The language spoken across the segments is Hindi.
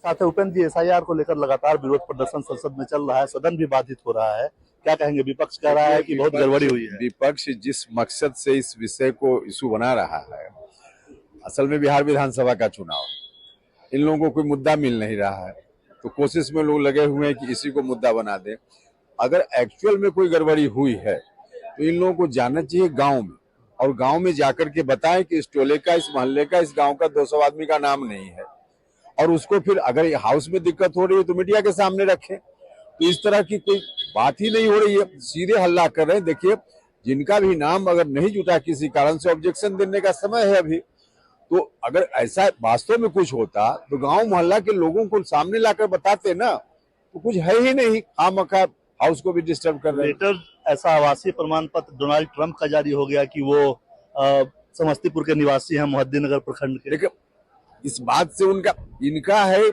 साथ ही उपेंद्र जी, एसआईआर को लेकर लगातार विरोध प्रदर्शन संसद में चल रहा है, सदन भी बाधित हो रहा है, क्या कहेंगे? विपक्ष कह रहा है कि बहुत गड़बड़ी हुई है। विपक्ष जिस मकसद से इस विषय को इशू बना रहा है, असल में बिहार विधानसभा का चुनाव, इन लोगों को कोई मुद्दा मिल नहीं रहा है, तो कोशिश में लोग लगे हुए हैं कि इसी को मुद्दा बना दें। अगर एक्चुअल में कोई गड़बड़ी हुई है तो इन लोगों को जाना चाहिए गांव में, और गांव में जाकर के बताएं कि इस टोले का, इस मोहल्ले का, इस गांव का 200 आदमी का नाम नहीं है, और उसको फिर अगर हाउस में दिक्कत हो रही है तो मीडिया के सामने रखें। तो इस तरह की कोई बात ही नहीं हो रही है, सीधे हल्ला कर रहे हैं। देखिए, जिनका भी नाम अगर नहीं जुटा किसी कारण से, ऑब्जेक्शन देने का समय है अभी। तो अगर ऐसा वास्तव में कुछ होता तो गांव मोहल्ला के लोगों को सामने लाकर बताते ना, तो कुछ है ही नहीं, खामखा हाउस को भी डिस्टर्ब कर रहे हैं। लेटर ऐसा आवासीय प्रमाण पत्र डोनाल्ड ट्रंप का जारी हो गया कि वो समस्तीपुर के निवासी हैं, मोहद्दीनगर प्रखंड के। लेकिन इस बात से इनका है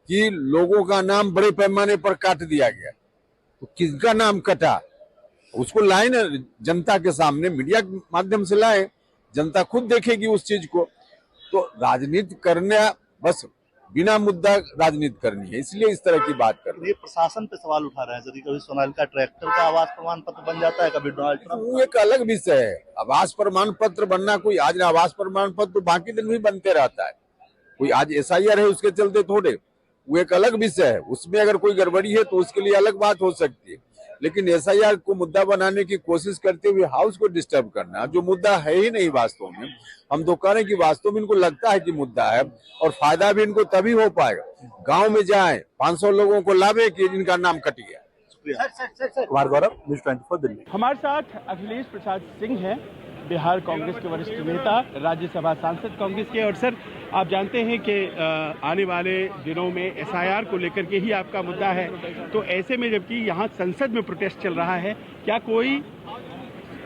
कि लोगों का नाम बड़े पैमाने पर काट दिया गया, तो किसका नाम कटा उसको लाए ना जनता के सामने, मीडिया के माध्यम से लाए, जनता खुद देखेगी उस चीज को। तो राजनीति करना, बस बिना मुद्दा राजनीति करनी है, इसलिए इस तरह की बात कर रहे हैं। ये प्रशासन पे सवाल उठा रहे हैं सर, कभी सोनालिका ट्रैक्टर का आवास प्रमाण पत्र बन जाता है, कभी डोनाल्ड ट्रंप। वो एक अलग विषय है। आवास प्रमाण पत्र बनना कोई आज आवास प्रमाण पत्र तो बाकी दिन भी बनते रहता है, कोई आज एसआईआर है उसके चलते थोड़े, वो एक अलग विषय है। उसमें अगर कोई गड़बड़ी है तो उसके लिए अलग बात हो सकती है, लेकिन एसआईआर को मुद्दा बनाने की कोशिश करते हुए हाउस को डिस्टर्ब करना, जो मुद्दा है ही नहीं वास्तव में। हम तो कह रहे हैं कि वास्तव में इनको लगता है कि मुद्दा है, और फायदा भी इनको तभी हो पाएगा गांव में जाएं, 500 लोगों को लावे कि इनका नाम कट गया। कुमार गौरव, न्यूज़ 24 दिल्ली। हमारे साथ अखिलेश प्रसाद सिंह हैं, बिहार कांग्रेस के वरिष्ठ नेता, राज्यसभा सांसद कांग्रेस के। और सर, आप जानते हैं कि आने वाले दिनों में एसआईआर को लेकर के ही आपका मुद्दा है, तो ऐसे में जबकि यहाँ संसद में प्रोटेस्ट चल रहा है, क्या कोई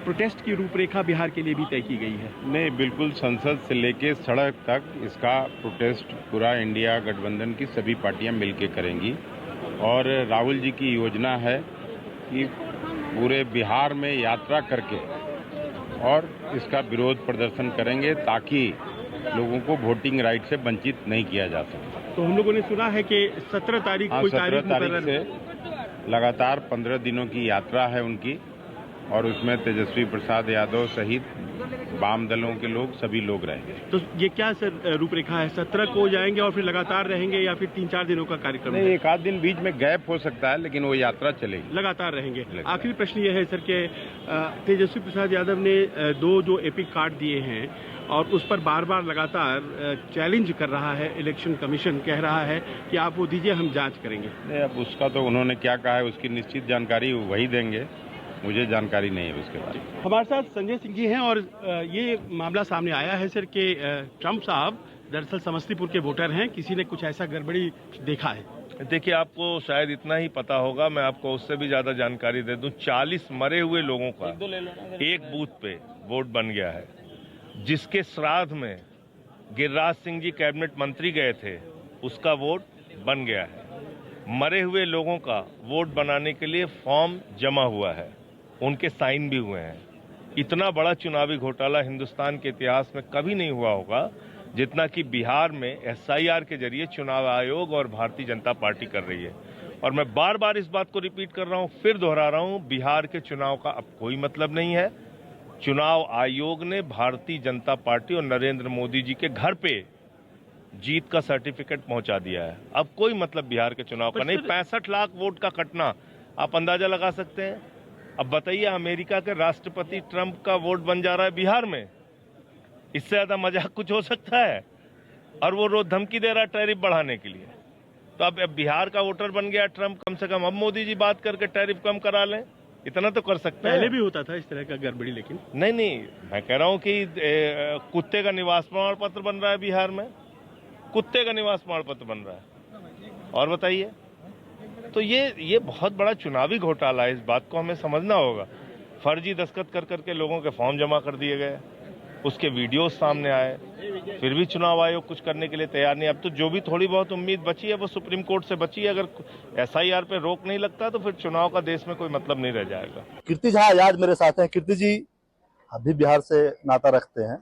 प्रोटेस्ट की रूपरेखा बिहार के लिए भी तय की गई है? नहीं, बिल्कुल, संसद से लेके सड़क तक इसका प्रोटेस्ट पूरा इंडिया गठबंधन की सभी पार्टियां मिलकर करेंगी, और राहुल जी की योजना है कि पूरे बिहार में यात्रा करके और इसका विरोध प्रदर्शन करेंगे, ताकि लोगों को वोटिंग राइट से वंचित नहीं किया जा सके। तो हम लोगों ने सुना है कि 17 तारीख कोई 17 तारीख से लगातार 15 दिनों की यात्रा है उनकी, और उसमें तेजस्वी प्रसाद यादव सहित वाम दलों के लोग, सभी लोग रहेंगे। तो ये क्या सर रूपरेखा है? 17 को जाएंगे और फिर लगातार रहेंगे, या फिर 3-4 दिनों का कार्यक्रम? नहीं, एक आध दिन बीच में गैप हो सकता है, लेकिन वो यात्रा चलेगी, लगातार रहेंगे। आखिरी प्रश्न ये है सर कि तेजस्वी प्रसाद यादव ने 2 जो एपिक कार्ड दिए हैं, और उस पर बार बार लगातार चैलेंज कर रहा है इलेक्शन कमीशन, कह रहा है कि आप वो दीजिए, हम जांच करेंगे। नहीं, अब उसका तो उन्होंने क्या कहा है उसकी निश्चित जानकारी वही देंगे, मुझे जानकारी नहीं है उसके बारे में। हमारे साथ संजय सिंह जी हैं, और ये मामला सामने आया है सर कि ट्रंप साहब दरअसल समस्तीपुर के वोटर हैं, किसी ने कुछ ऐसा गड़बड़ी देखा है? देखिए, आपको शायद इतना ही पता होगा, मैं आपको उससे भी ज्यादा जानकारी दे दूं। 40 मरे हुए लोगों का एक बूथ पे वोट बन गया है, जिसके श्राद्ध में गिरिराज सिंह जी कैबिनेट मंत्री गए थे, उसका वोट बन गया है। मरे हुए लोगों का वोट बनाने के लिए फॉर्म जमा हुआ है, उनके साइन भी हुए हैं। इतना बड़ा चुनावी घोटाला हिंदुस्तान के इतिहास में कभी नहीं हुआ होगा जितना कि बिहार में एसआईआर के जरिए चुनाव आयोग और भारतीय जनता पार्टी कर रही है। और मैं बार बार इस बात को रिपीट कर रहा हूं, फिर दोहरा रहा हूं, बिहार के चुनाव का अब कोई मतलब नहीं है। चुनाव आयोग ने भारतीय जनता पार्टी और नरेंद्र मोदी जी के घर पे जीत का सर्टिफिकेट पहुंचा दिया है। अब कोई मतलब बिहार के चुनाव का नहीं। 65 लाख वोट का कटना, आप अंदाजा लगा सकते हैं। अब बताइए, अमेरिका के राष्ट्रपति ट्रंप का वोट बन जा रहा है बिहार में, इससे ज्यादा मजाक कुछ हो सकता है? और वो रोज धमकी दे रहा है टैरिफ बढ़ाने के लिए। तो अब बिहार का वोटर बन गया ट्रंप, कम से कम अब मोदी जी बात करके टैरिफ कम करा लें, इतना तो कर सकते हैं। पहले भी होता था इस तरह का गड़बड़ी, लेकिन नहीं, मैं कह रहा हूं कि कुत्ते का निवास प्रमाण पत्र बन रहा है बिहार में, कुत्ते का निवास प्रमाण पत्र बन रहा है। और बताइए, तो ये बहुत बड़ा चुनावी घोटाला है, इस बात को हमें समझना होगा। फर्जी दस्तखत कर करके लोगों के फॉर्म जमा कर दिए गए, उसके वीडियोस सामने आए, फिर भी चुनाव आयोग कुछ करने के लिए तैयार नहीं। अब तो जो भी थोड़ी बहुत उम्मीद बची है वो सुप्रीम कोर्ट से बची है। अगर एसआईआर पे रोक नहीं लगता तो फिर चुनाव का देश में कोई मतलब नहीं रह जाएगा। कीर्ति झा आज मेरे साथ हैं। कीर्ति जी, आप भी बिहार से नाता रखते हैं,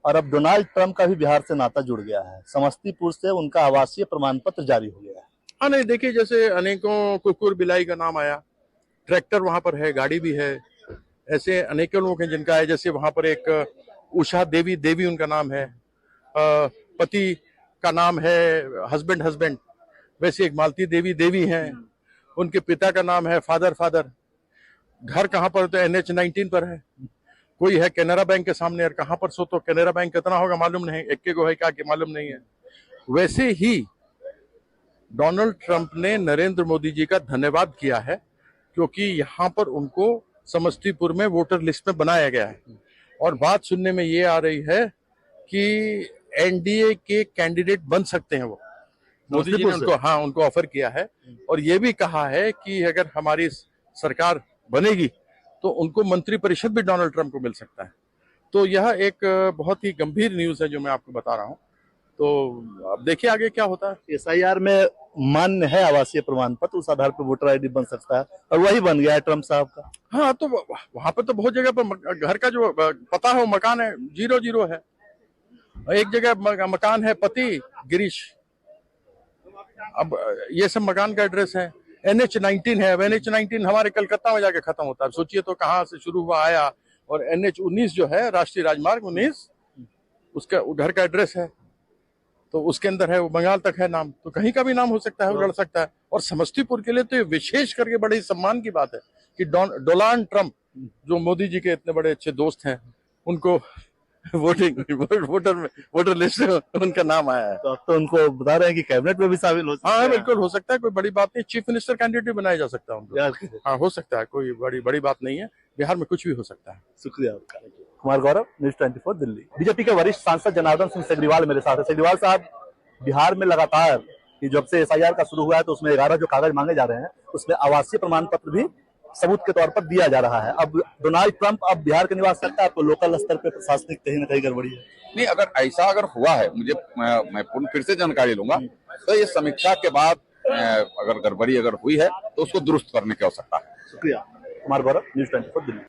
और अब डोनाल्ड ट्रंप का भी बिहार से नाता जुड़ गया है। समस्तीपुर से उनका आवासीय प्रमाण पत्र जारी हो गया है। हाँ नहीं, देखिए जैसे अनेकों कुकुर बिलाई का नाम आया, ट्रैक्टर वहां पर है, गाड़ी भी है, ऐसे अनेकों लोग हैं जिनका है। जैसे वहां पर एक उषा देवी उनका नाम है, पति का नाम है हस्बैंड, वैसे एक मालती देवी हैं, उनके पिता का नाम है फादर। घर कहाँ पर, तो NH-19 पर है। कोई है कैनरा बैंक के सामने, और कहाँ पर सो तो कैनरा बैंक कितना होगा मालूम नहीं, एक को है क्या कि मालूम नहीं है। वैसे ही डोनाल्ड ट्रंप ने नरेंद्र मोदी जी का धन्यवाद किया है, क्योंकि यहाँ पर उनको समस्तीपुर में वोटर लिस्ट में बनाया गया है। और बात सुनने में ये आ रही है कि NDA के कैंडिडेट बन सकते हैं वो। मोदी जी ने उनको ऑफर किया है, और ये भी कहा है कि अगर हमारी सरकार बनेगी तो उनको मंत्री परिषद भी डोनाल्ड ट्रंप को मिल सकता है। तो यह एक बहुत ही गंभीर न्यूज है जो मैं आपको बता रहा हूँ। तो अब देखिए आगे क्या होता है। SIR में मान्य है आवासीय प्रमाण पत्र, उस आधार पर वोटर ID बन सकता है, और वही बन गया है ट्रंप साहब का। हाँ, तो वहां पर तो बहुत जगह पर घर का जो पता है वो मकान है 00 है, एक जगह मकान है पति गिरीश। अब ये सब मकान का एड्रेस है। NH-19 है, अब NH-19 हमारे कलकत्ता में जाके खत्म होता है। सोचिए तो कहाँ से शुरू हुआ आया। और NH-19 जो है, राष्ट्रीय राजमार्ग 19, उसका घर का एड्रेस है, तो उसके अंदर है, वो बंगाल तक है नाम, तो कहीं का भी नाम हो सकता है, वो लड़ सकता है। और समस्तीपुर के लिए तो ये विशेष करके बड़े सम्मान की बात है कि डोनाल्ड ट्रंप, जो मोदी जी के इतने बड़े अच्छे दोस्त हैं, उनको वोटर लिस्ट में उनका नाम आया है। तो अब तो उनको बता रहे हैं कि कैबिनेट में भी शामिल हो सकता है। हाँ बिल्कुल हो सकता है, कोई बड़ी बात नहीं। चीफ मिनिस्टर कैंडिडेट भी बनाया जा सकता है उनको। हाँ हो सकता है, कोई बड़ी बात नहीं है। बिहार में कुछ भी हो सकता है। शुक्रिया आपका। कुमार गौरव, न्यूज़ 24 दिल्ली। बीजेपी के वरिष्ठ सांसद जनार्दन सिंह सेगरीवाल मेरे साथ है। सेगरीवाल साहब, बिहार में लगातार कि जब से SIR का शुरू हुआ है तो उसमें 11 जो कागज मांगे जा रहे हैं, उसमें आवासीय प्रमाण पत्र भी सबूत के तौर पर दिया जा रहा है। अब डोनाल्ड ट्रंप अब बिहार के निवास करता है, तो लोकल स्तर पे प्रशासनिक कहीं ना कहीं गड़बड़ी है। नहीं, अगर हुआ है, मैं पूर्ण फिर से जानकारी लूंगा, तो ये समीक्षा के बाद अगर गड़बड़ी हुई है तो उसको दुरुस्त करने की आवश्यकता है। शुक्रिया। कुमार गौरव, न्यूज़ 24 दिल्ली।